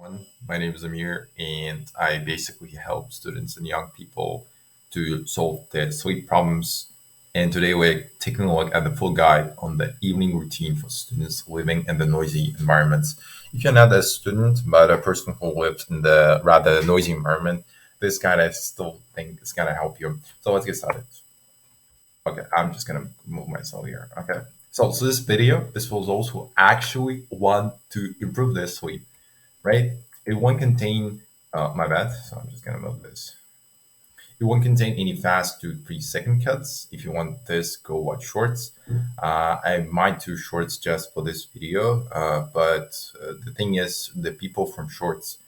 everyone. My name is Amir, and I basically help students and young people to solve their sleep problems. And today we're taking a look at the full guide on the evening routine for students living in the noisy environments. If you're not a student, but a person who lives in the rather noisy environment, this guide I still think is gonna help you. So let's get started. Okay, I'm just gonna move myself here. Okay. So this video is for those who actually want to improve their sleep, right? It won't contain, my bad, so I'm just gonna move this. It won't contain any fast 2 3 second cuts. If you want this, go watch shorts. I might do shorts just for this video, but the thing is, the people from shorts,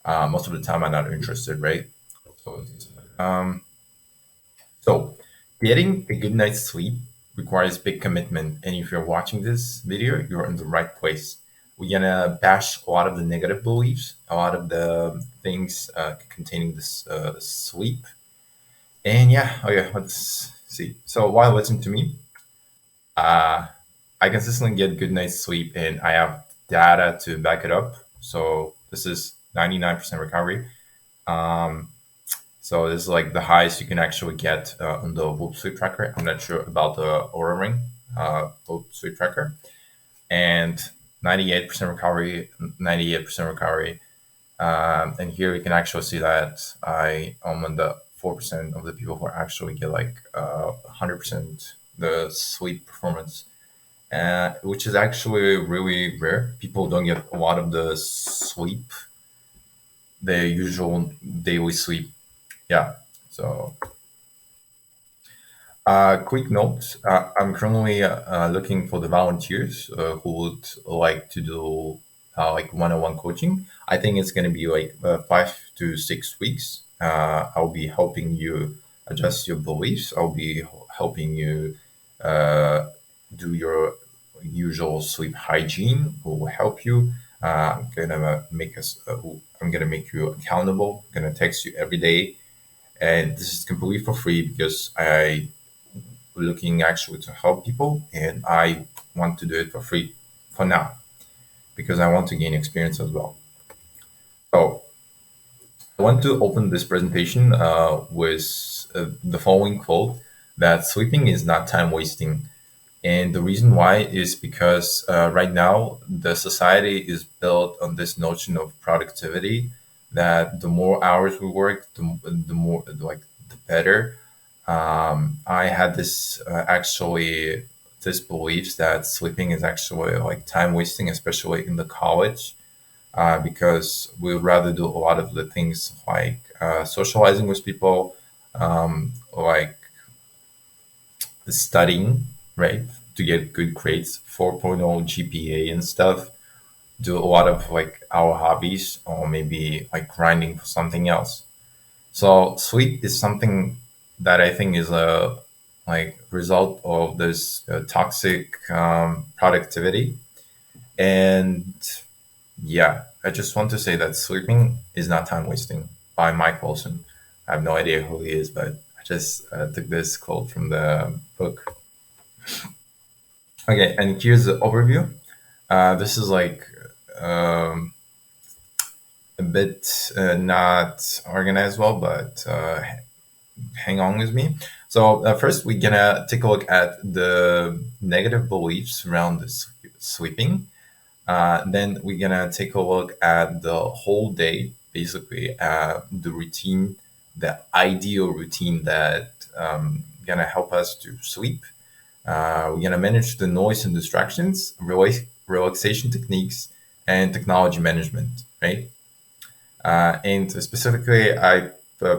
most of the time are not interested, right? So, um, so getting a good night's sleep requires big commitment, and if you're watching this video, you're in the right place. We're gonna bash a lot of the negative beliefs, a lot of the things containing this sleep, and yeah, oh yeah, let's see. So while listening to me, uh, I consistently get good night's sleep, and I have data to back it up. So this is 99% recovery. Um, so this is like the highest you can actually get on the Whoop Sleep Tracker. I'm not sure about the Aura Ring Whoop Sleep Tracker, and 98% recovery, 98% recovery. And here we can actually see that I am on the 4% of the people who actually get like 100% the sleep performance, which is actually really rare. People don't get a lot of the sleep, their usual daily sleep. Yeah. So, quick note: I'm currently looking for the volunteers who would like to do like one-on-one coaching. I think it's going to be like 5 to 6 weeks. I'll be helping you adjust your beliefs. I'll be helping you uh, do your usual sleep hygiene. Who will help you. I'm gonna make us. I'm gonna make you accountable. I'm gonna text you every day, and this is completely for free because I looking actually to help people, and I want to do it for free for now because I want to gain experience as well. So I want to open this presentation with the following quote: that sleeping is not time wasting. And the reason why is because right now the society is built on this notion of productivity, that the more hours we work, the more like the better. I had this actually this beliefs that sleeping is actually like time wasting, especially in the college, because we would rather do a lot of the things like socializing with people, like studying, right, to get good grades, 4.0 GPA and stuff. Do a lot of like our hobbies, or maybe like grinding for something else. So sleep is something that I think is a like result of this toxic productivity. And yeah, I just want to say that sleeping is not time wasting by Mike Wilson. I have no idea who he is, but I just took this quote from the book. Okay, and here's the overview. This is like um, a bit not organized well, but hang on with me. So first, we're gonna take a look at the negative beliefs around the sleeping. Then we're gonna take a look at the whole day, basically the routine, the ideal routine that gonna help us to sleep. We're gonna manage the noise and distractions, relaxation techniques, and technology management, right? And specifically, I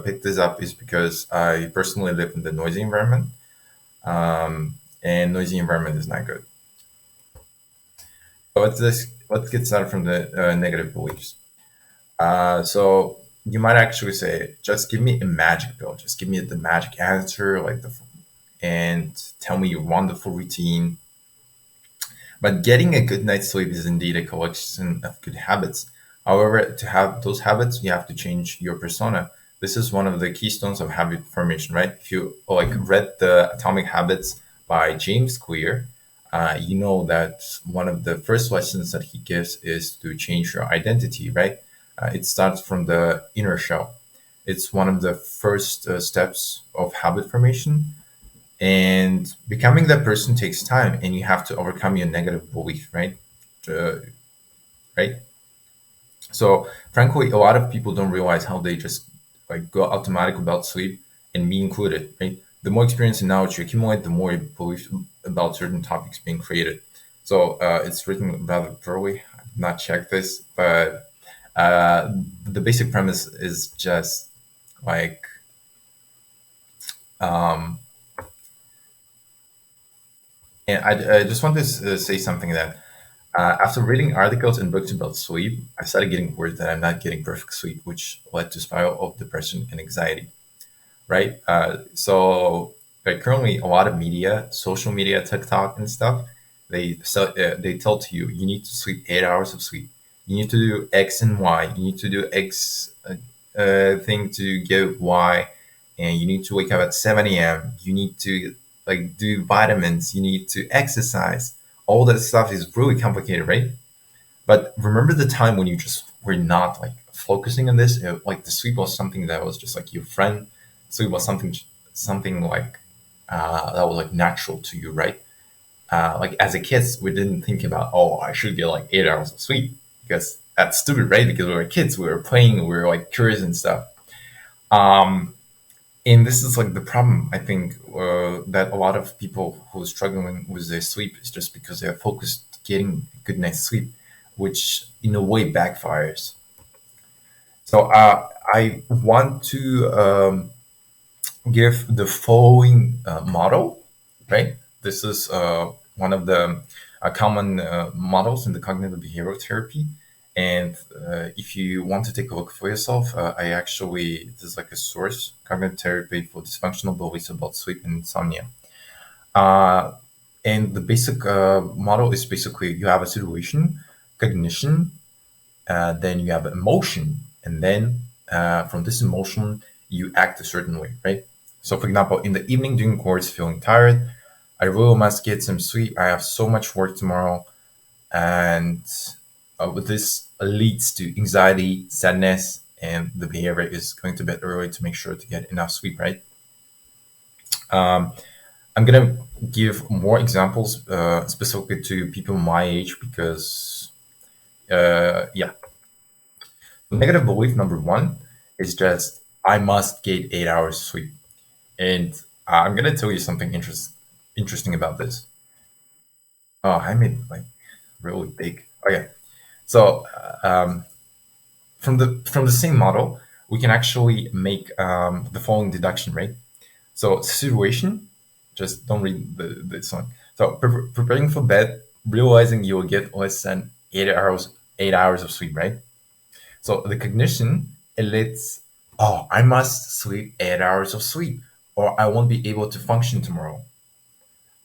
picked this up is because I personally live in the noisy environment, and noisy environment is not good. So let's get started from the negative beliefs. So you might actually say, just give me a magic pill. Just give me the magic answer, like and tell me your wonderful routine. But getting a good night's sleep is indeed a collection of good habits. However, to have those habits, you have to change your persona. This is one of the keystones of habit formation, right? If you like read the Atomic Habits by James Clear, you know that one of the first lessons that he gives is to change your identity, right? It starts from the inner shell. It's one of the first steps of habit formation. And becoming that person takes time, and you have to overcome your negative belief, right? Uh, right. So, frankly, a lot of people don't realize how they just like go automatic about sleep, and me included, right? The more experience and knowledge you accumulate, the more you believe about certain topics being created. So, it's written rather thoroughly. I've not checked this, but the basic premise is just like, um, and I just want to say something that after reading articles and books about sleep, I started getting worried that I'm not getting perfect sleep, which led to spiral of depression and anxiety. Right. So, like currently, a lot of media, social media, TikTok and stuff, they tell to you you need to sleep 8 hours of sleep. You need to do X and Y. You need to do X thing to get Y, and you need to wake up at 7 a.m. You need to like do vitamins. You need to exercise. All that stuff is really complicated, right? But remember the time when you just were not like focusing on this. Like the sleep was something that was just like your friend. Sleep was something like that was like natural to you, right? Like as a kids, we didn't think about, oh, I should get like 8 hours of sleep because that's stupid, right? Because we were kids, we were playing, we were like curious and stuff. Um, and this is like the problem, I think, that a lot of people who are struggling with their sleep is just because they are focused getting a good night's sleep, which in a way backfires. So I want to give the following model, right? This is one of the common models in the cognitive behavioral therapy. And if you want to take a look for yourself, I actually, this is like a source, cognitive therapy for dysfunctional beliefs about sleep and insomnia. Uh, and the basic model is basically you have a situation, cognition, then you have emotion, and then from this emotion, you act a certain way, right? So, for example, in the evening during course, feeling tired, I really must get some sleep. I have so much work tomorrow, and with this leads to anxiety, sadness, and the behavior is going to bed early to make sure to get enough sleep, right? Um, I'm gonna give more examples specifically to people my age because, yeah, negative belief number one is just I must get 8 hours sleep, and I'm gonna tell you something interesting about this. Oh, I made like really big. Okay, so from the same model, we can actually make the following deduction, right? So situation, just don't read this one. So preparing for bed, realizing you will get less than 8 hours, 8 hours of sleep, right? So the cognition, it leads, oh, I must sleep 8 hours of sleep, or I won't be able to function tomorrow.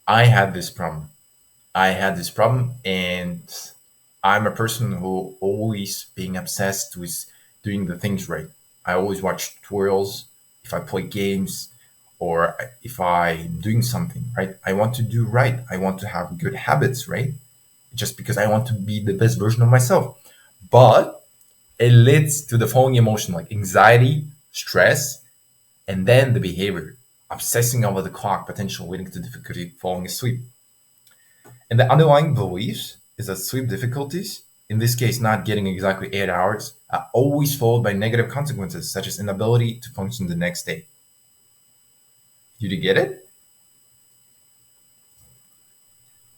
I had this problem. I had this problem, and I'm a person who always being obsessed with doing the things right. I always watch tutorials if I play games or if I'm doing something, right? I want to do right. I want to have good habits, right? Just because I want to be the best version of myself. But it leads to the following emotion like anxiety, stress, and then the behavior, obsessing over the clock, potential leading to difficulty falling asleep. And the underlying beliefs is that sleep difficulties, in this case not getting exactly 8 hours, are always followed by negative consequences such as inability to function the next day. Did you get it?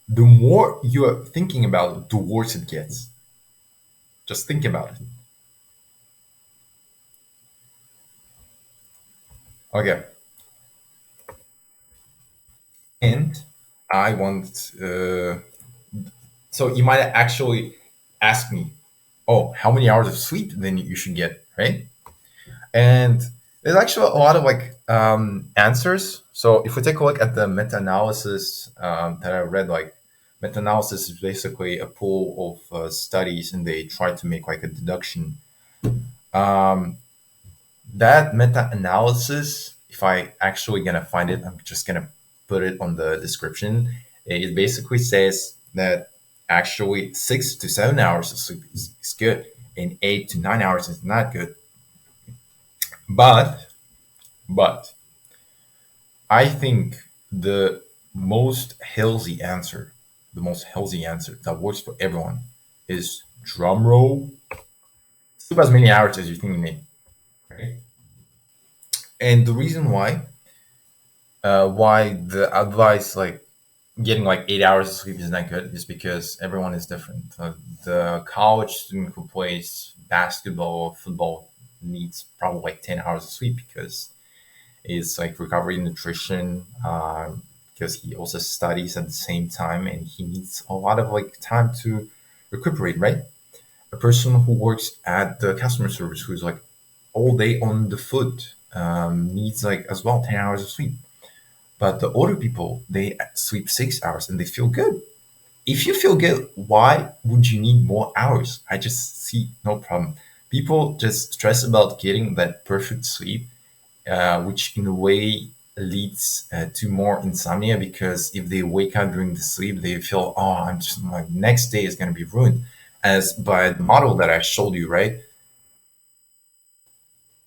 The more you are thinking about it, the worse it gets. Just think about it. Okay. And I want, so you might actually ask me, oh, how many hours of sleep then you should get, right? And there's actually a lot of like answers. So if we take a look at the meta-analysis that I read, like meta-analysis is basically a pool of studies, and they try to make like a deduction. Um, that meta-analysis, if I actually gonna find it, I'm just gonna put it on the description. It basically says that actually 6 to 7 hours of sleep is good. and 8 to 9 hours is not good. But but I think most healthy answer, the most healthy answer that works for everyone is drum roll. Sleep as many hours as you think you need. Right? And the reason why the advice like getting like 8 hours of sleep is not good is because everyone is different. The college student who plays basketball or football needs probably like 10 hours of sleep because it's like recovery nutrition. Because he also studies at the same time and he needs a lot of like time to recuperate, right? A person who works at the customer service who's like all day on the foot needs like as well 10 hours of sleep. But the older people, they sleep 6 hours and they feel good. If you feel good, why would you need more hours? I just see no problem. People just stress about getting that perfect sleep, which in a way leads to more insomnia because if they wake up during the sleep, they feel, oh, I'm just my next day is going to be ruined. As by the model that I showed you, right?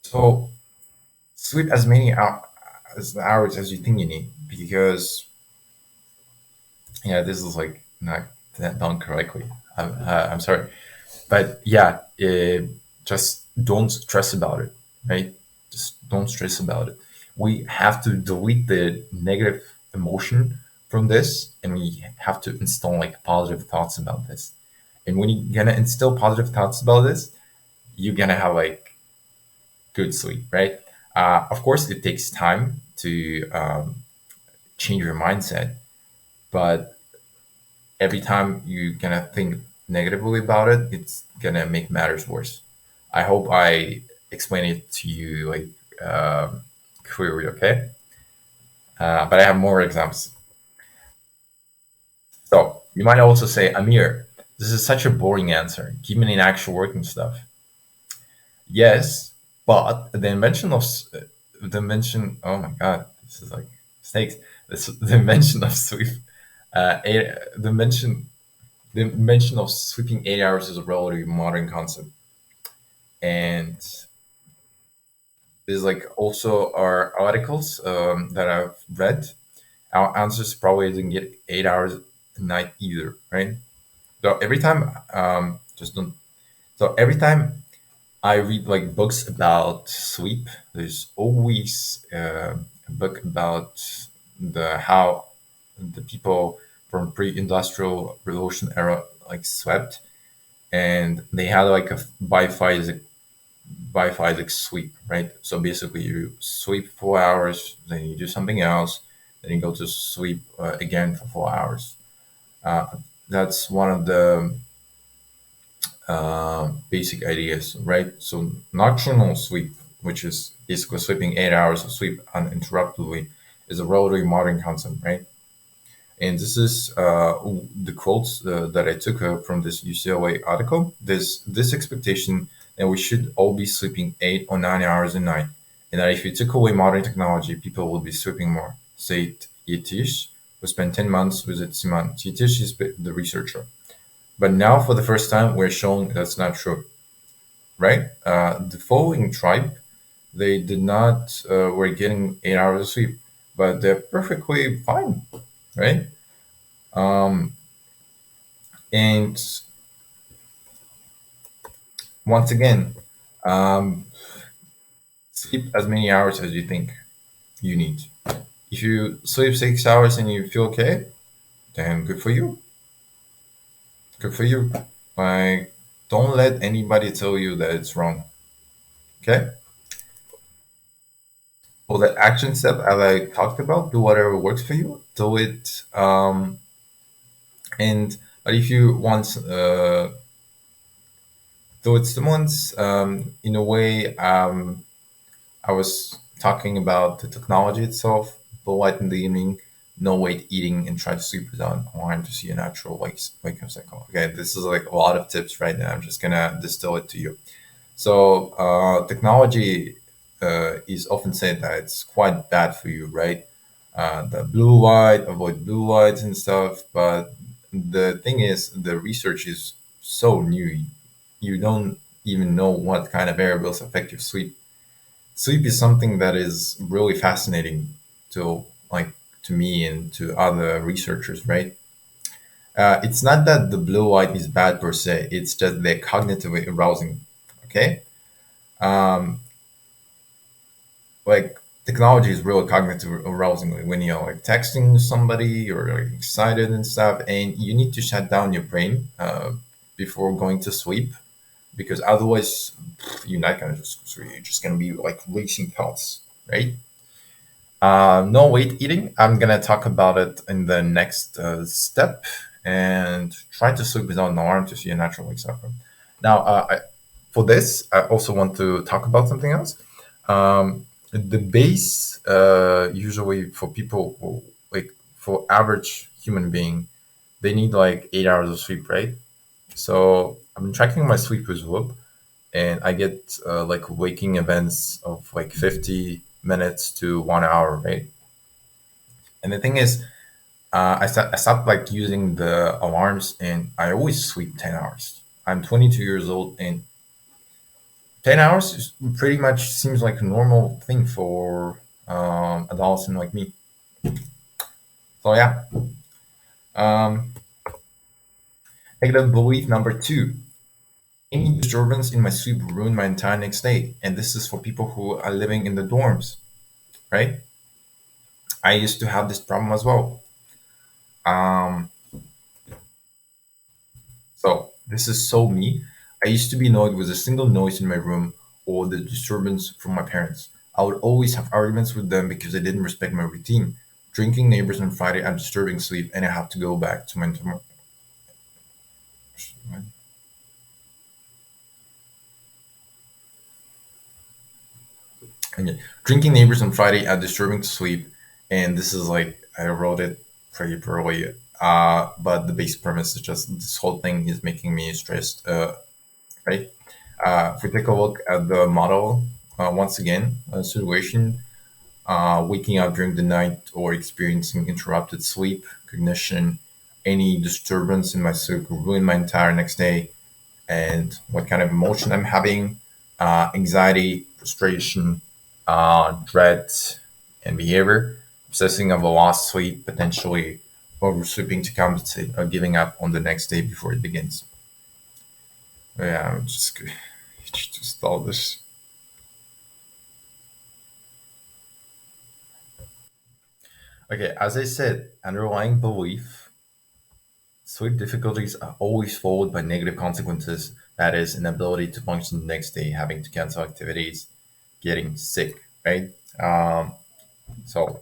So sleep as many hours as you think you need because yeah, this is like not done correctly. I'm sorry, but yeah, just don't stress about it, right? Just don't stress about it. We have to delete the negative emotion from this, and we have to install like positive thoughts about this. And when you're gonna instill positive thoughts about this, you're gonna have like good sleep, right? Of course, it takes time to change your mindset, but every time you're gonna think negatively about it, it's gonna make matters worse. I hope I explain it to you like clearly, okay? But I have more examples. So you might also say, Amir, this is such a boring answer. Give me an actual working stuff. Yes, but the invention. Oh my god, this is like snakes. The invention of sleep. Eight, the invention of sleeping 8 hours is a relatively modern concept, and there's like also our articles that I've read. Our answers probably didn't get 8 hours a night either, right? So every time, just don't. So every time I read like books about sleep, there's always a book about the how the people from pre-industrial revolution era like slept, and they had like a biphasic sleep, right? So basically, you sleep 4 hours, then you do something else, then you go to sleep again for 4 hours. Uh, that's one of the basic ideas, right? So nocturnal sleep, which is basically sleeping 8 hours of sleep uninterruptedly, is a relatively modern concept, right? And this is the quotes that I took from this UCLA article. This expectation that we should all be sleeping 8 or 9 hours a night, and that if you took away modern technology, people will be sleeping more. Said Yetish, who spent 10 months with Siman. Yetish is the researcher. But now, for the first time, we're showing that's not true, right? The following tribe, they did not were getting 8 hours of sleep, but they're perfectly fine, right? Um, and once again, um, sleep as many hours as you think you need. If you sleep 6 hours and you feel okay, then good for you. Good for you. Like, don't let anybody tell you that it's wrong. Okay? For the action step, as I talked about, do whatever works for you. Do it. And but if you want, do it once. In a way, I was talking about the technology itself, blue light in the evening, no weight eating, and try to sleep without alarm to see a natural wake up cycle. Okay, this is like a lot of tips right now. I'm just gonna distill it to you. So technology is often said that it's quite bad for you, right? The blue light, avoid blue lights and stuff. But the thing is, the research is so new. You don't even know what kind of variables affect your sleep. Sleep is something that is really fascinating to like to me and to other researchers, right? It's not that the blue light is bad per se; it's just they're cognitively arousing. Okay, um, like technology is really cognitive arousing. Like when you're like texting somebody or like excited and stuff, and you need to shut down your brain before going to sleep because otherwise you're not gonna just so you're just gonna be like racing thoughts, right? No weight eating. I'm gonna talk about it in the next step and try to sleep without an alarm to see a natural wake cycle. Now, for this, I also want to talk about something else. The base, usually for people like for average human being, they need like 8 hours of sleep, right? So I've been tracking my sleep with Whoop, and I get like waking events of like 50 minutes to 1 hour, right? And the thing is, I stopped like using the alarms, and I always sleep 10 hours. I'm 22 years old, and 10 hours is pretty much seems like a normal thing for adults and like me. So yeah, um, negative belief number two: any disturbance in my sleep will ruin my entire next day, and this is for people who are living in the dorms, right? I used to have this problem as well. Um, So this is so me. I used to be annoyed with a single noise in my room or the disturbance from my parents. I would always have arguments with them because they didn't respect my routine. Drinking neighbors on Friday and disturbing sleep, and I have to go back to my. Okay. Drinking neighbors on Friday are disturbing to sleep, and this is like I wrote it pretty poorly. But the basic premise is just this whole thing is making me stressed. Right? If we take a look at the model once again, situation, waking up during the night or experiencing interrupted sleep, cognition, any disturbance in my sleep will ruin my entire next day, and what kind of emotion I'm having, anxiety, frustration, dread, and behavior, obsessing of a lost sleep, potentially oversleeping to compensate, or giving up on the next day before it begins. Yeah, I'm just all this. Okay, as I said, underlying belief, sleep difficulties are always followed by negative consequences. That is, inability to function the next day, having to cancel activities, getting sick, right? Um, so,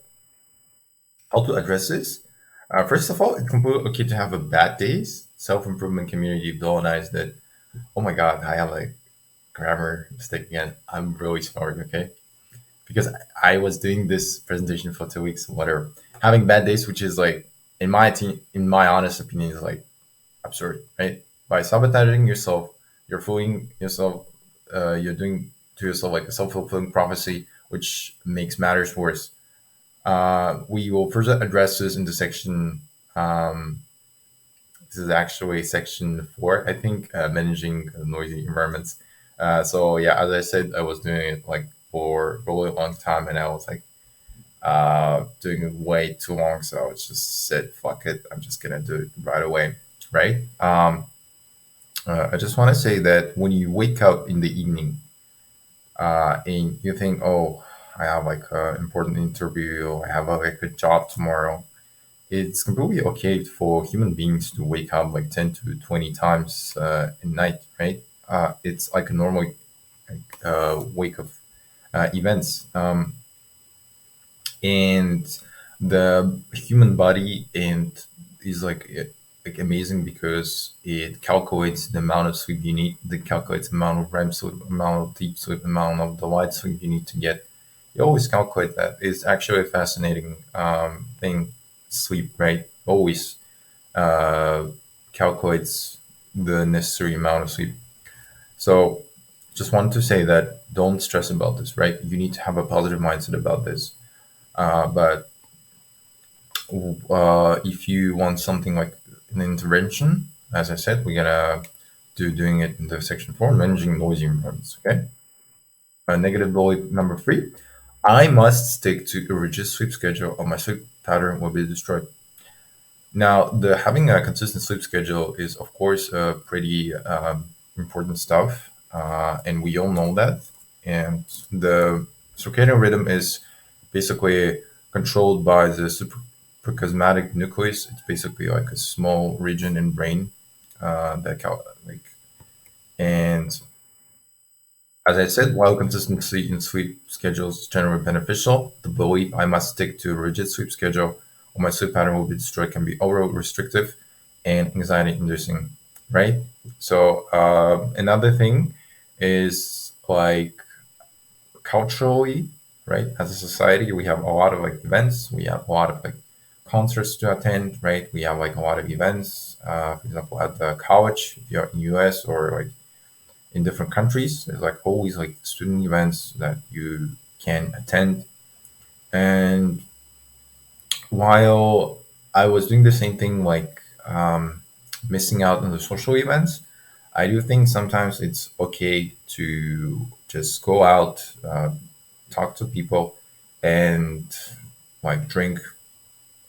how to address this? First of all, it's completely okay to have a bad days. Self improvement community villainize that. Oh my God, I have a grammar mistake again. I'm really sorry. Okay, because I was doing this presentation for 2 weeks, whatever. Having bad days, which is like, in my honest opinion, is like absurd, right? By sabotaging yourself, you're fooling yourself. You're doing to yourself like a self-fulfilling prophecy, which makes matters worse. We will further address this in the section. Um, this is actually section 4, I think, managing noisy environments. So yeah, as I said, I was doing it like for a really long time, and I was like doing it way too long. So I just said, "Fuck it, I'm just gonna do it right away." Right? I just want to say that when you wake up in the evening and you think, "Oh, I have like an important interview, I have like a job tomorrow," it's completely okay for human beings to wake up like 10 to 20 times in night, right? It's like a normal wake of events. And the human body and is like amazing because it calculates the amount of sleep you need. It calculates the amount of REM sleep, amount of deep sleep, amount of the light sleep you need to get. You always calculate that. It's actually a fascinating thing. Sleep, right? Always uh, calculates the necessary amount of sleep. So, just want to say that don't stress about this, right? You need to have a positive mindset about this. But if you want something like an intervention, as I said, we're gonna to doing it in the section four, managing noisy environments. Okay. Negative bullet number three. I must stick to a rigid sleep schedule or my sleep pattern will be destroyed. Now, the having a consistent sleep schedule is, of course, pretty important stuff, and we all know that. And the circadian rhythm is basically controlled by the suprachiasmatic nucleus. It's basically like a small region in brain like, and as I said, while consistency in sleep schedules is generally beneficial, the belief I must stick to a rigid sleep schedule or my sleep pattern will be destroyed can be overall restrictive and anxiety inducing, right? So, another thing is like culturally, right? As a society, we have a lot of like events, we have a lot of like concerts to attend, right? We have like a lot of events, for example, at the college, if you're in US or like in different countries. There's like always like student events that you can attend. And while I was doing the same thing, like missing out on the social events, I do think sometimes it's okay to just go out, talk to people, and like drink.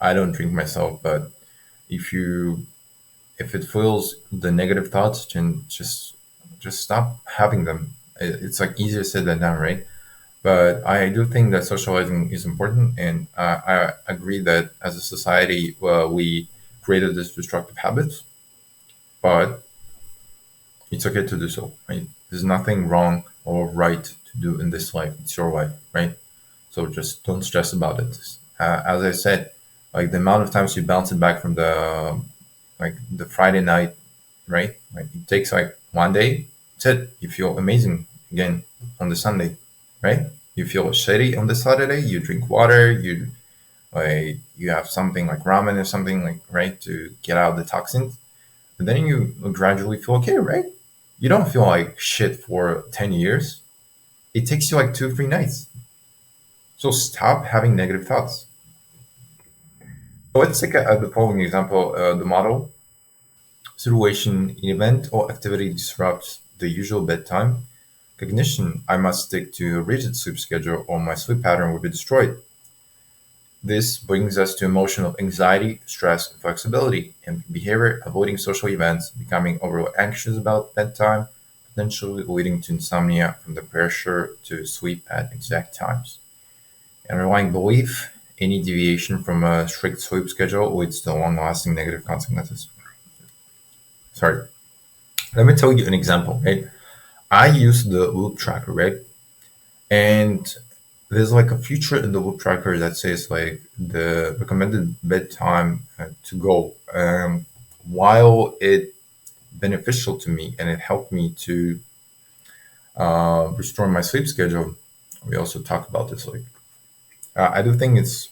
I don't drink myself, but if you if it feels the negative thoughts, then just stop having them. It's like easier said than done, right? But I do think that socializing is important, and I agree that as a society, we created these destructive habits, but it's okay to do so, right? There's nothing wrong or right to do in this life. It's your life, right? So just don't stress about it. As I said, like the amount of times you bounce it back from the Friday night, right? Like it takes like one day. That's it. You feel amazing again on the Sunday, right? You feel shitty on the Saturday. You drink water. You have something like ramen or something like right to get out the toxins, and then you gradually feel okay, right? You don't feel like shit for 10 years. It takes you like 2 3 nights. So stop having negative thoughts. So let's take the following example. The model situation, an event or activity disrupts the usual bedtime. Cognition, I must stick to a rigid sleep schedule or my sleep pattern will be destroyed. This brings us to emotional anxiety, stress, and flexibility, and behavior, avoiding social events, becoming overly anxious about bedtime, potentially leading to insomnia from the pressure to sleep at exact times. Underlying belief, any deviation from a strict sleep schedule leads to long-lasting negative consequences. Sorry. Let me tell you an example, right? I use the Loop tracker, right? And there's like a feature in the Loop tracker that says like the recommended bedtime to go. While it beneficial to me and it helped me to restore my sleep schedule, we also talk about this. Like I do think it's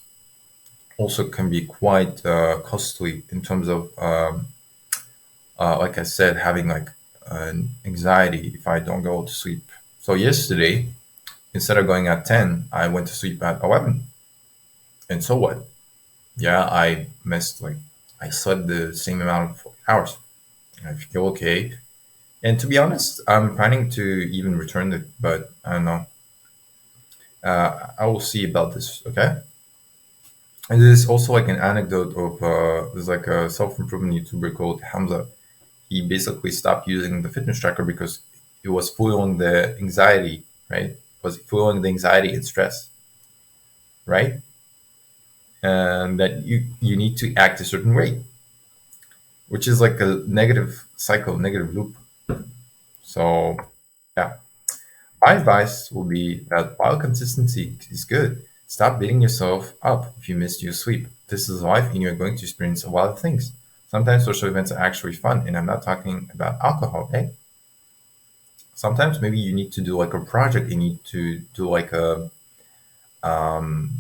also can be quite costly in terms of like I said, having like an anxiety if I don't go to sleep. So yesterday, instead of going at 10, I went to sleep at 11. And so what? Yeah, I missed like I slept the same amount of hours. I feel okay. And to be honest, I'm planning to even return it, but I don't know. I will see about this. Okay. And there's also like an anecdote of there's like a self improvement YouTuber called Hamza. He basically stopped using the fitness tracker because it was fueling the anxiety, right? It was fueling the anxiety and stress, right? And that you need to act a certain way, which is like a negative cycle, negative loop. So yeah, my advice will be that while consistency is good, stop beating yourself up if you missed your sleep. This is life, and you're going to experience a lot of things. Sometimes social events are actually fun, and I'm not talking about alcohol, right? Sometimes maybe you need to do like a project. You need to do like a um,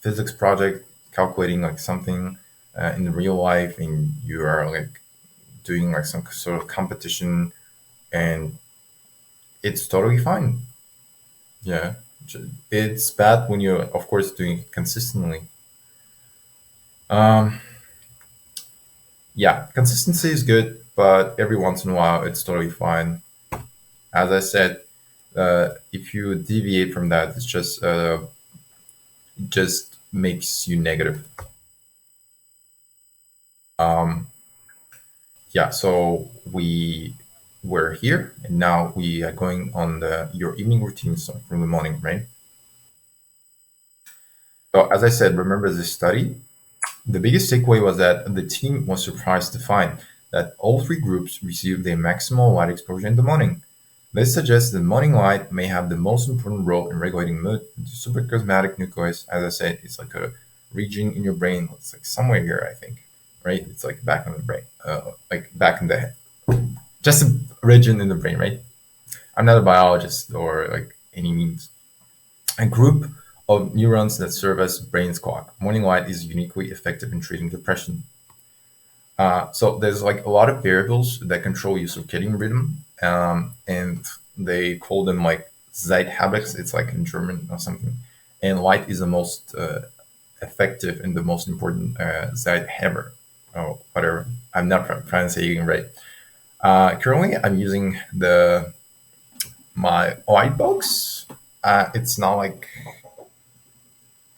physics project, calculating like something in real life, and you are like doing like some sort of competition, and it's totally fine. Yeah, it's bad when you're, of course, doing it consistently. Um, Yeah, consistency is good, but every once in a while, it's totally fine. As I said, if you deviate from that, it's just makes you negative. Um, yeah, so we were here, and now we are going on the your evening routines from the morning, right? So as I said, remember this study. The biggest takeaway was that the team was surprised to find that all three groups received their maximal light exposure in the morning. This suggests that morning light may have the most important role in regulating mood. The suprachiasmatic nucleus, as I said, is like a region in your brain. It's like somewhere here, I think, right? It's like back in the brain, like back in the head, just a region in the brain, right? I'm not a biologist or like any means. A group of neurons that serve as brain's clock. Morning light is uniquely effective in treating depression. So there's like a lot of variables that control your circadian rhythm, and they call them like Zeithabits. It's like in German or something. And light is the most effective and the most important Zeithaber or whatever. I'm not pronouncing it right. Currently, I'm using the my light box. It's not like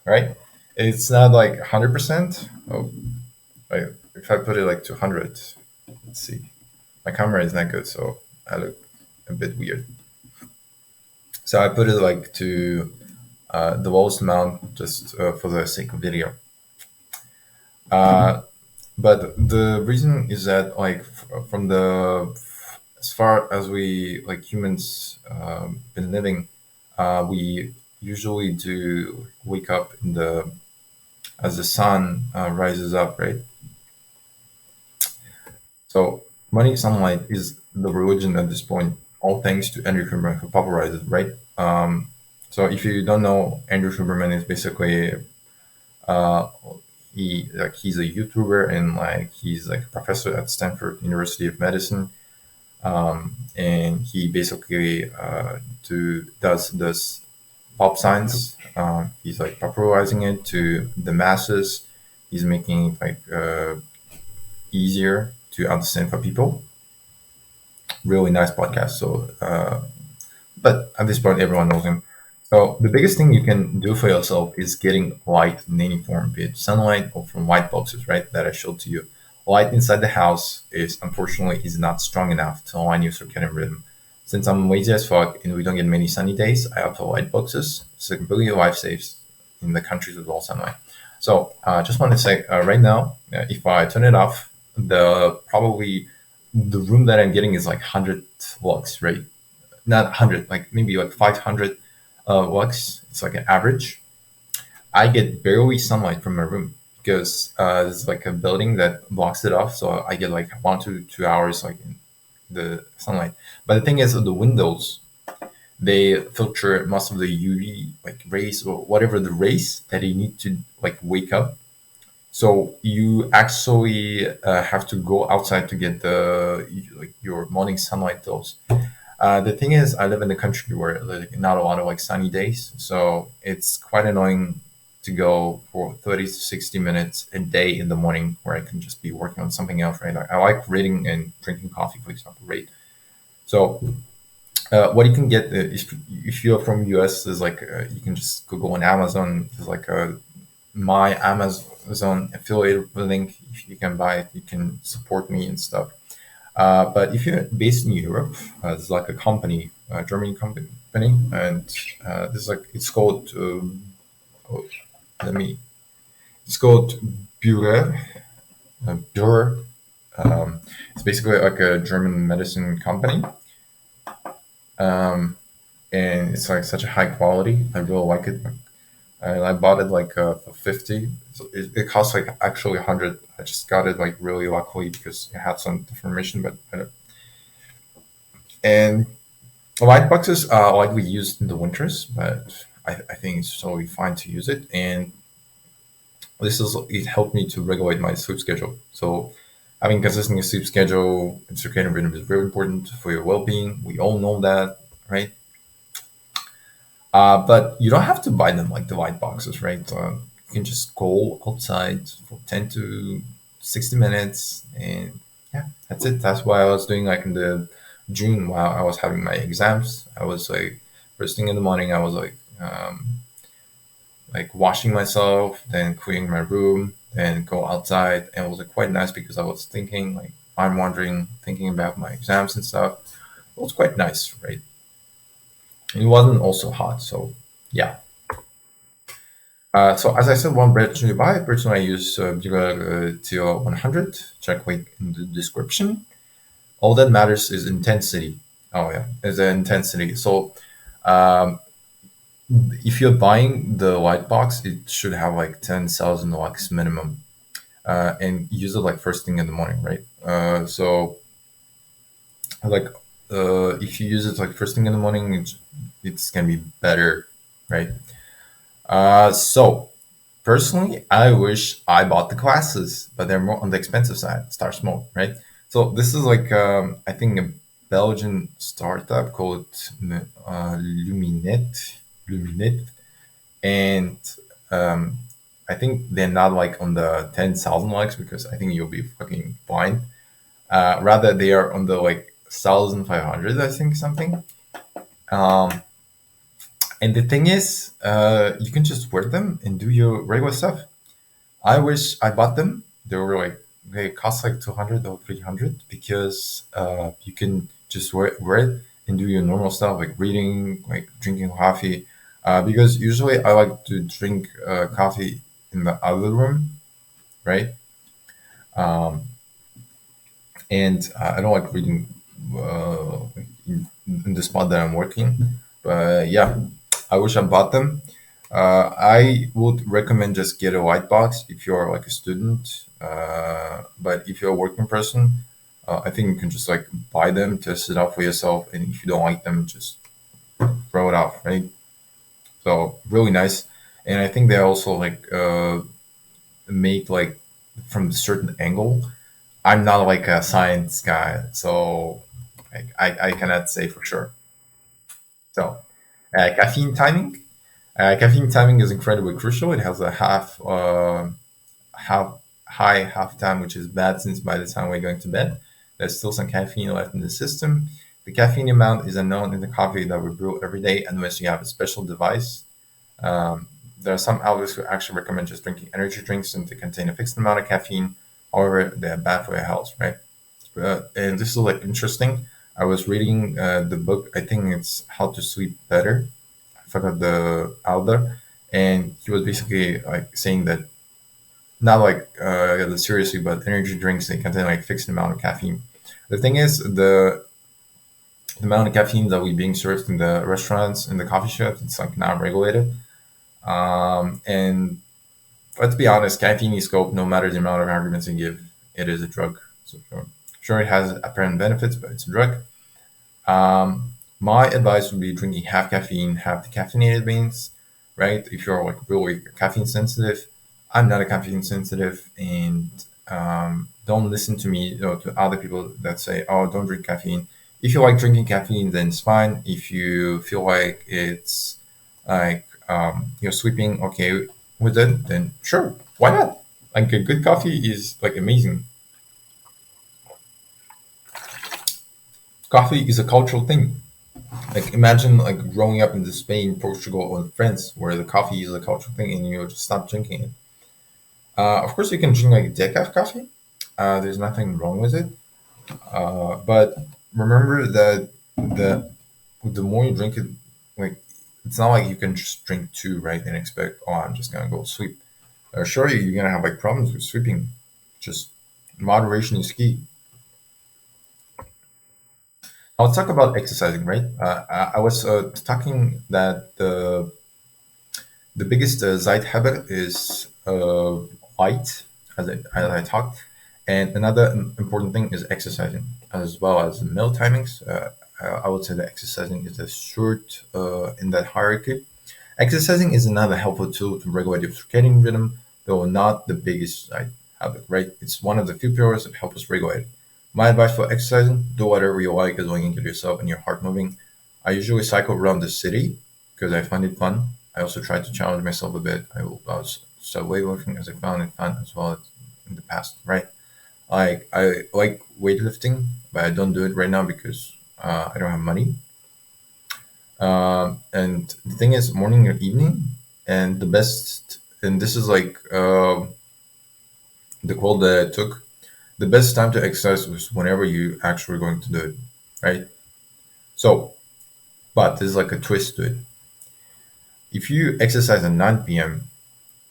right. It's not like 100%. Oh, like if I put it like 200, let's see. My camera is not good, so I look a bit weird. So I put it like to the lowest amount just for the sake of video. Uh, but the reason is that like from the as far as we like humans been living, we usually do wake up in the as the sun rises up, right? So morning sunlight is the religion at this point, all thanks to Andrew Huberman who popularized it, right? So if you don't know, Andrew Huberman is basically uh, he's a YouTuber and like he's like a professor at Stanford University of Medicine, and he basically does this pop science. He's like popularizing it to the masses. He's making it like easier to understand for people. Really nice podcast. So, but at this point, everyone knows him. So the biggest thing you can do for yourself is getting light in any form, be it sunlight or from white boxes, right? That I showed to you. Light inside the house is unfortunately is not strong enough to align your circadian rhythm. Since I'm lazy as fuck and we don't get many sunny days, I opt for light boxes. So completely life saves in the countries with all sunlight. So just want to say right now, if I turn it off, the probably the room that I'm getting is like 100 lux, right? Not 100, like maybe like 500 lux. It's like an average. I get barely sunlight from my room because there's like a building that blocks it off. So I get like 1 to 2 hours like in the sunlight. But the thing is, the windows, they filter most of the UV like rays or whatever the rays that you need to like wake up. So you actually have to go outside to get the like your morning sunlight dose. The thing is, I live in a country where like not a lot of like sunny days, so it's quite annoying to go for 30 to 60 minutes a day in the morning where I can just be working on something else, right? I like reading and drinking coffee, for example, right? So what you can get if you're from US is like you can just go on Amazon. There's like a my Amazon affiliate link. If you can buy it, you can support me and stuff. But if you're based in Europe, there's like a company, a German company, and this is like it's called. Oh, let me. It's called Burer. Burer. It's basically like a German medicine company, um, and it's like such a high quality. I really like it. And I bought it like for 50. So it costs like actually 100. I just got it like really luckily because it had some information, but and light boxes are likely used in the winters, but I think it's totally fine to use it. And this is it helped me to regulate my sleep schedule. So having consistent sleep schedule and circadian rhythm is very important for your well-being. We all know that, right? But you don't have to buy them like the light boxes, right? You can just go outside for 10 to 60 minutes, and yeah, that's it. That's why I was doing like in the June while I was having my exams. I was like first thing in the morning. I was like washing myself, then cleaning my room, then go outside, and it was like quite nice because I was thinking like I'm wondering, thinking about my exams and stuff. It was quite nice, right? It wasn't also hot, so yeah. So as I said, one bridge nearby. Personally, I use Bureau to 100. Check link in the description. All that matters is intensity. Oh yeah, is the intensity. So um, if you're buying the white box, it should have like 10,000 lux minimum, and use it like first thing in the morning, right? So like if you use it like first thing in the morning, it's gonna be better, right? So personally, I wish I bought the glasses, but they're more on the expensive side. Star Smoke, right? So this is like I think a Belgian startup called Luminet, and um, I think they're not like on the 10,000 likes because I think you'll be fucking blind. Rather, they are on the like 1,500, I think something. Um, and the thing is, you can just wear them and do your regular stuff. I wish I bought them. They were like they cost like 200 or 300 because you can just wear it and do your normal stuff like reading, like drinking coffee. Because usually I like to drink coffee in the other room, right? Um, and I don't like reading in the spot that I'm working. But yeah, I wish I bought them. I would recommend just get a white box if you're like a student. But if you're a working person, I think you can just like buy them, test it out for yourself, and if you don't like them, just throw it out, right? So really nice, and I think they also like made like from a certain angle. I'm not like a science guy, so I cannot say for sure. So caffeine timing. Caffeine timing is incredibly crucial. It has a half high half time, which is bad since by the time we're going to bed, there's still some caffeine left in the system. The caffeine amount is unknown in the coffee that we brew every day unless you have a special device. Um, there are some outlets who actually recommend just drinking energy drinks and they contain a fixed amount of caffeine. However, they're bad for your health, right? And this is like interesting. I was reading the book. I think it's How to Sleep Better. I forgot the author, and he was basically like saying that not like seriously, but energy drinks they contain like fixed amount of caffeine. The thing is, the amount of caffeine that we being served in the restaurants and the coffee shops, it's like not regulated. And let's be honest, caffeine is scope. No matter the amount of arguments you give, it is a drug. So sure, it has apparent benefits, but it's a drug. My advice would be drinking half caffeine, half decaffeinated beans, right? If you're like really caffeine sensitive, I'm not a caffeine sensitive, and don't listen to me or to other people that say, "Oh, don't drink caffeine." If you like drinking caffeine, then it's fine. If you feel like it's like you're sleeping okay with it, then sure, why not? Like a good coffee is like amazing. Coffee is a cultural thing. Like imagine like growing up in Spain, Portugal, or France, where the coffee is a cultural thing, and you just stop drinking it. Of course, you can drink like decaf coffee. There's nothing wrong with it. But remember that the more you drink it, like it's not like you can just drink two, right, and expect, oh, I'm just gonna go sleep. Sure, you're gonna have like problems with sleeping. Just moderation is key. I'll talk about exercising, right? I was talking that the biggest side habit is light, as I talked, and another important thing is exercising, as well as meal timings. I would say that exercising is a short in that hierarchy. Exercising is another helpful tool to regulate your circadian rhythm, though not the biggest side habit, right? It's one of the few pillars that help us regulate it. My advice for exercising: do whatever you like as long as you get yourself and your heart moving. I usually cycle around the city because I find it fun. I also try to challenge myself a bit. I will start weightlifting as I found it fun as well as in the past, right? Like I like weightlifting, but I don't do it right now because I don't have money. And the thing is, morning or evening, and the best, and this is like the quote that I took. The best time to exercise was whenever you actually going to do it, right? So, but there's like a twist to it. If you exercise at 9 p.m.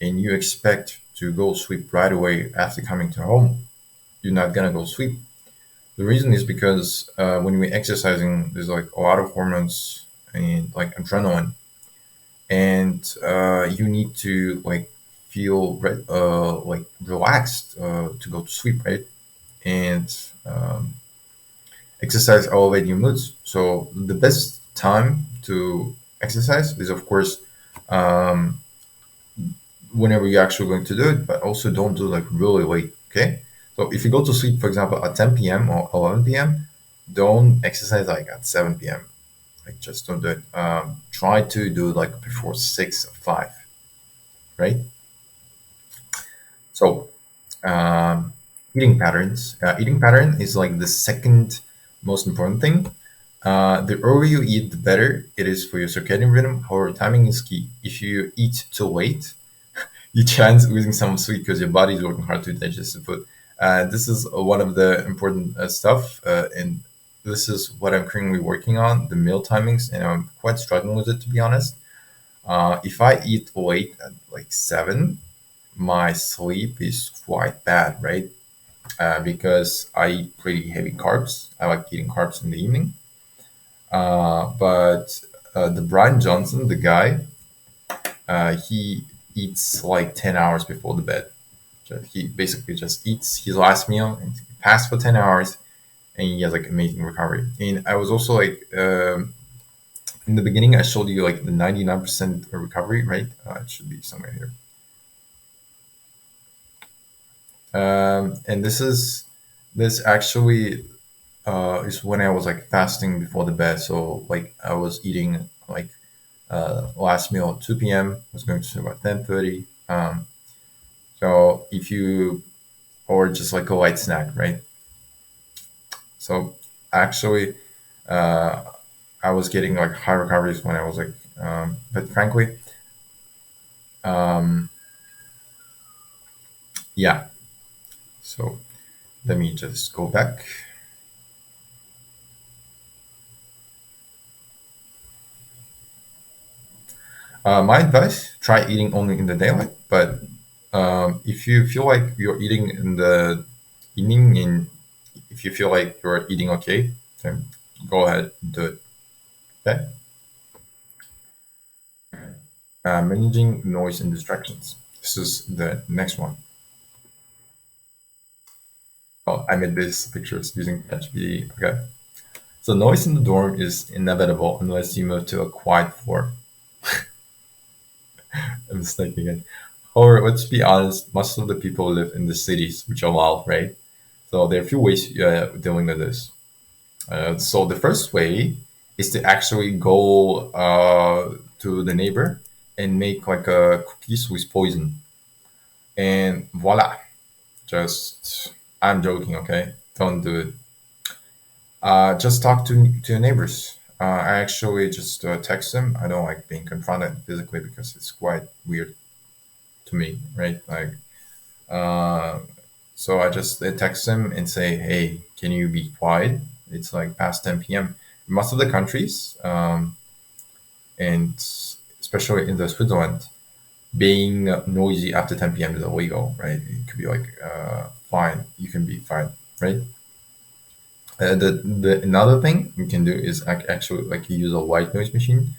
and you expect to go sleep right away after coming to home, you're not gonna go sleep. The reason is because when we're exercising, there's like a lot of hormones and like adrenaline, and you need to like feel like relaxed to go to sleep, right? And exercise elevate your moods. So the best time to exercise is, of course, um, whenever you're actually going to do it, but also don't do like really late. Okay. So if you go to sleep, for example, at 10 p.m. or 11 p.m., don't exercise like at 7 p.m. Like just don't do it. Try to do it like before 6 or 5, right? So eating patterns. Eating pattern is like the second most important thing. The earlier you eat, the better it is for your circadian rhythm. However, timing is key. If you eat too late, you chance losing some sleep because your body is working hard to digest the food. This is one of the important stuff, and this is what I'm currently working on, the meal timings, and I'm quite struggling with it, to be honest. If I eat late at like 7, my sleep is quite bad, right? Because I eat pretty heavy carbs. I like eating carbs in the evening. But the Brian Johnson, the guy, he eats like 10 hours before the bed. He basically just eats his last meal and he fasts for 10 hours and he has like amazing recovery. And I was also like, in the beginning, I showed you like the 99% recovery, right? It should be somewhere here. And this actually is when I was like fasting before the bed. So like I was eating like last meal at 2 p.m. I was going to sleep about 10:30. So if you or just like a light snack, right? So actually, uh, I was getting like high recoveries when I was like, but frankly, um, yeah. So let me just go back. My advice: try eating only in the daylight. But if you feel like you're eating in the evening, and if you feel like you're eating okay, then go ahead and do it. Okay. Managing noise and distractions. This is the next one. Oh, I made these pictures using ChatGPT. Okay. So noise in the dorm is inevitable unless you move to a quiet floor. A mistake again. However, let's be honest, most of the people live in the cities, which are loud, right? So there are a few ways dealing with this. So the first way is to actually go to the neighbor and make like a cookies with poison, and voila, just I'm joking, okay? Don't do it. Just talk to your neighbors. I actually just text them. I don't like being confronted physically because it's quite weird to me, right? Like, uh, so I just text them and say, "Hey, can you be quiet? It's like past 10 p.m." Most of the countries, and especially in the Switzerland, being noisy after 10 p.m. is illegal, right? It could be like fine. You can be fine, right? The another thing you can do is actually like use a white noise machine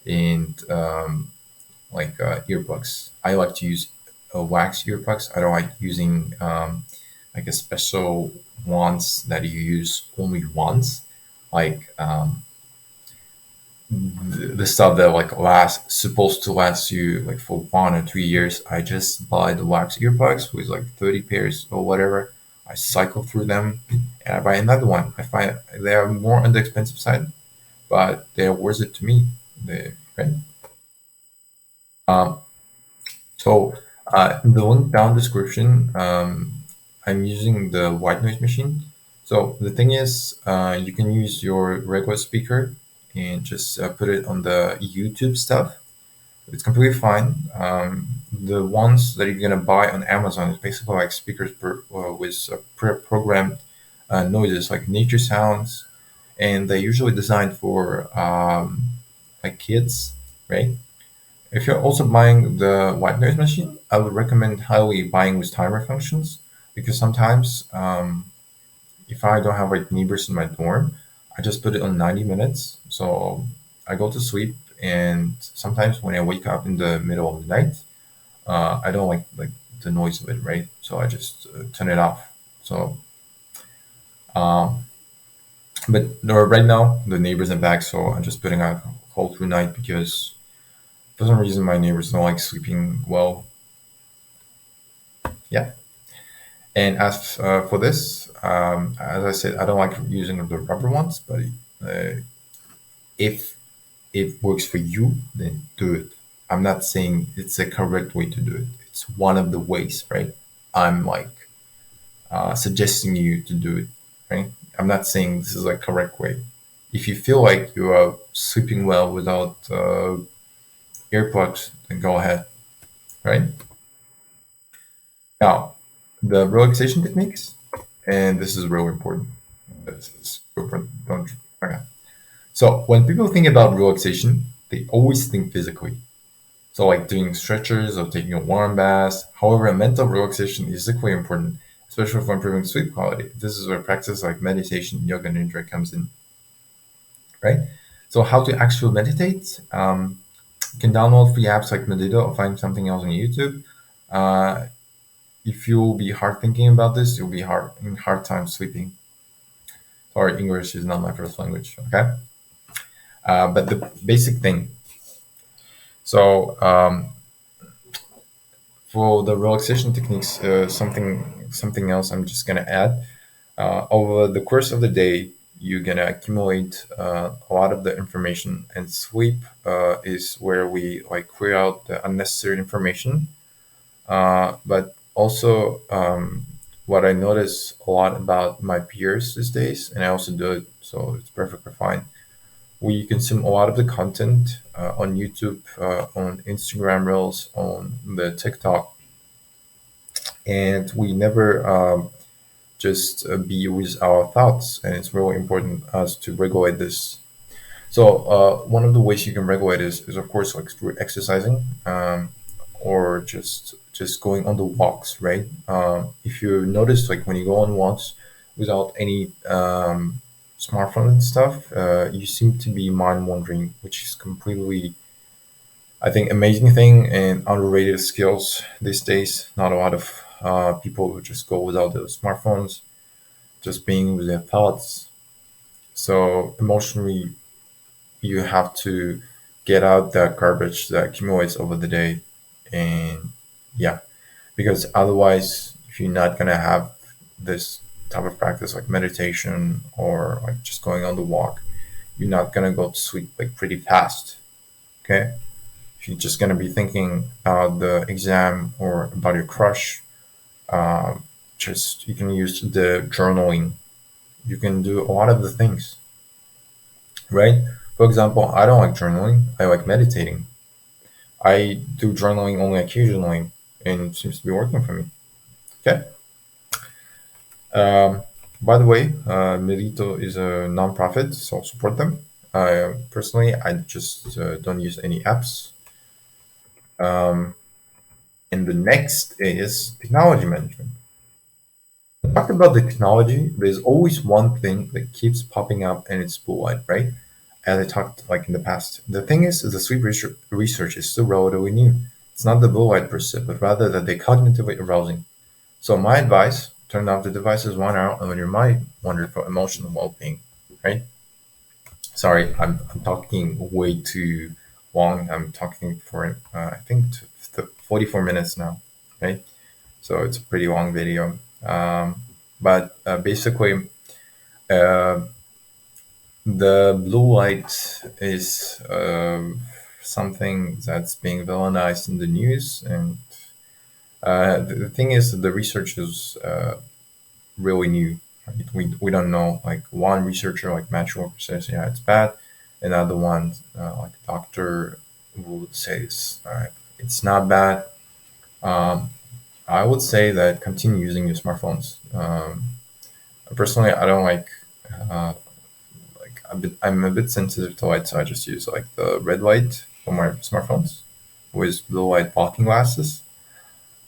and like earplugs. I like to use wax earplugs. I don't like using like a special ones that you use only once, like the stuff that like last supposed to last you like for 1 or 2 years. I just buy the wax earplugs with like 30 pairs or whatever. I cycle through them and I buy another one. I find they are more on the expensive side, but they're worth it to me. They, right? Um, so in the link down description, I'm using the white noise machine. So the thing is, you can use your regular speaker and just put it on the YouTube stuff. It's completely fine. The ones that you're gonna buy on Amazon is basically like speakers with pre-programmed noises, like nature sounds, and they're usually designed for like kids, right? If you're also buying the white noise machine, I would recommend highly buying with timer functions because sometimes if I don't have like neighbors in my dorm, I just put it on 90 minutes. So I go to sleep, and sometimes when I wake up in the middle of the night, I don't like the noise of it, right? So I just turn it off. So, um, but no, right now the neighbors are back, so I'm just putting out whole through night because for some reason my neighbors don't like sleeping well. Yeah. And as for this, as I said, I don't like using the rubber ones, but if it works for you, then do it. I'm not saying it's a correct way to do it. It's one of the ways, right? I'm like suggesting you to do it, right? I'm not saying this is a correct way. If you feel like you are sleeping well without earplugs, then go ahead, right? Now, the relaxation techniques, and this is really important. This is super important. Don't. Okay. So when people think about relaxation, they always think physically. So like doing stretches or taking a warm bath. However, mental relaxation is equally important, especially for improving sleep quality. This is where practice like meditation, yoga, and nidra comes in, right? So how to actually meditate? You can download free apps like Medita or find something else on YouTube. Uh, if you'll be hard thinking about this, you'll be hard time sleeping. Sorry, English is not my first language. Okay, but the basic thing. So for the relaxation techniques, something else I'm just gonna add. Over the course of the day, you're gonna accumulate a lot of the information, and sleep is where we like clear out the unnecessary information. But also, what I notice a lot about my peers these days, and I also do it, so it's perfectly fine. We consume a lot of the content on YouTube, on Instagram Reels, on the TikTok, and we never just be with our thoughts. And it's really important us to regulate this. So one of the ways you can regulate is of course like through exercising, or just going on the walks, right? If you notice, like when you go on walks without any smartphone and stuff, you seem to be mind wandering, which is completely, I think, amazing thing and underrated skills these days. Not a lot of people just go without their smartphones, just being with their thoughts. So emotionally, you have to get out that garbage that accumulates over the day, and yeah, because otherwise, if you're not gonna have this type of practice like meditation or like just going on the walk, you're not gonna go to sleep like pretty fast. Okay, if you're just gonna be thinking about the exam or about your crush, just you can use the journaling. You can do a lot of the things, right? For example, I don't like journaling. I like meditating. I do journaling only occasionally, and it seems to be working for me. Okay. Um, by the way, Merito is a nonprofit, so I'll support them. Personally, I just don't use any apps. Um, and the next is technology management. Talk about the technology. There's always one thing that keeps popping up, and it's blue light, right? As I talked like in the past. The thing is, the sleep research is still relatively new. It's not the blue light per se, but rather that they're cognitively arousing. So my advice: turn off the devices 1 hour and when your mind wanders for emotional well-being. Right? Sorry, I'm talking way too long. I'm talking for I think 44 minutes now. Right? So it's a pretty long video. But basically, uh, the blue light is something that's being villainized in the news, and the thing is, that the research is really new. Right? We don't know. Like one researcher, like Matthew Walker, says, yeah, it's bad. Another one, like a doctor, will say it's not bad. Um, I would say that continue using your smartphones. Personally, I don't like I'm a bit sensitive to light, so I just use like the red light for my smartphones with blue light blocking glasses.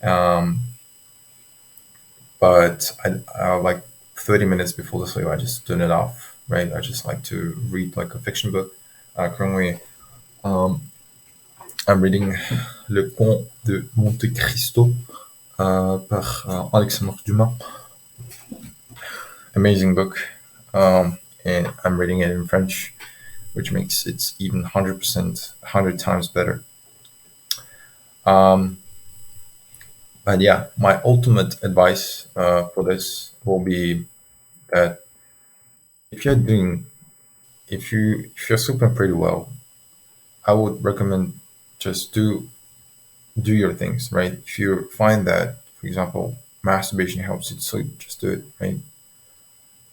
Um, but like 30 minutes before the sleep, I just turn it off. Right, I just like to read like a fiction book. Currently, um, I'm reading Le Comte de Monte Cristo par Alexandre Dumas. Amazing book, and I'm reading it in French, which makes it even 100%, 100 times better. Um, but yeah, my ultimate advice for this will be that if you're doing, if you're sleeping pretty well, I would recommend just do your things, right? If you find that, for example, masturbation helps you to sleep, just do it, right?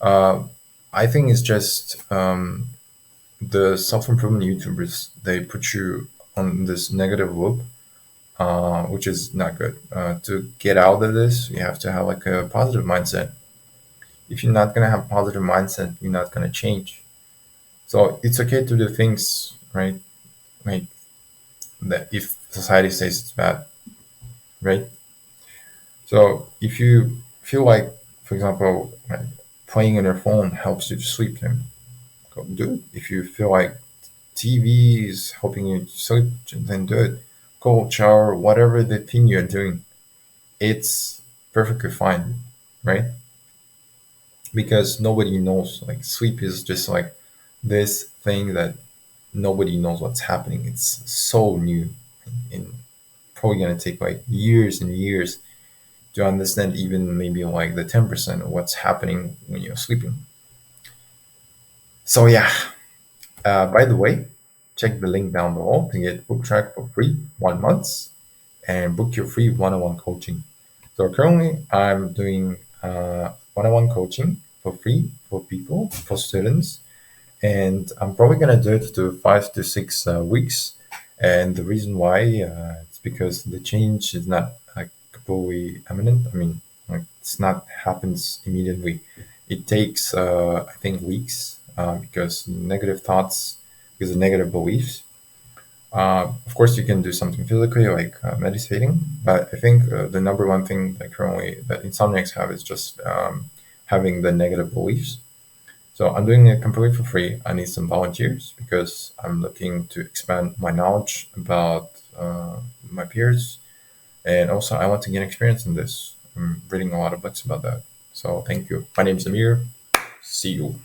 Uh, I think it's just the self improvement YouTubers, they put you on this negative loop, which is not good. To get out of this, you have to have like a positive mindset. If you're not gonna have a positive mindset, you're not gonna change. So it's okay to do things, right? Like that if society says it's bad, right? So if you feel like, for example, like playing on your phone helps you to sleep, then go do it. If you feel like TV is helping you sleep, then do it. Cold shower, whatever the thing you're doing, it's perfectly fine, right? Because nobody knows. Like sleep is just like this thing that nobody knows what's happening. It's so new and probably gonna take like years and years to understand even maybe like the 10% of what's happening when you're sleeping. So yeah, by the way, check the link down below to get book track for free 1 month and book your free one-on-one coaching. So currently I'm doing one-on-one coaching for free for people, for students, and I'm probably gonna do it to 5 to 6 weeks. And the reason why it's because the change is not like fully imminent. I mean, like it's not happens immediately. It takes I think weeks because negative thoughts, because of negative beliefs. Of course, you can do something physically like meditating, but I think the number one thing that currently that insomniacs have is just having the negative beliefs. So I'm doing it completely for free. I need some volunteers because I'm looking to expand my knowledge about my peers, and also I want to gain experience in this. I'm reading a lot of books about that. So thank you. My name is Amir. See you.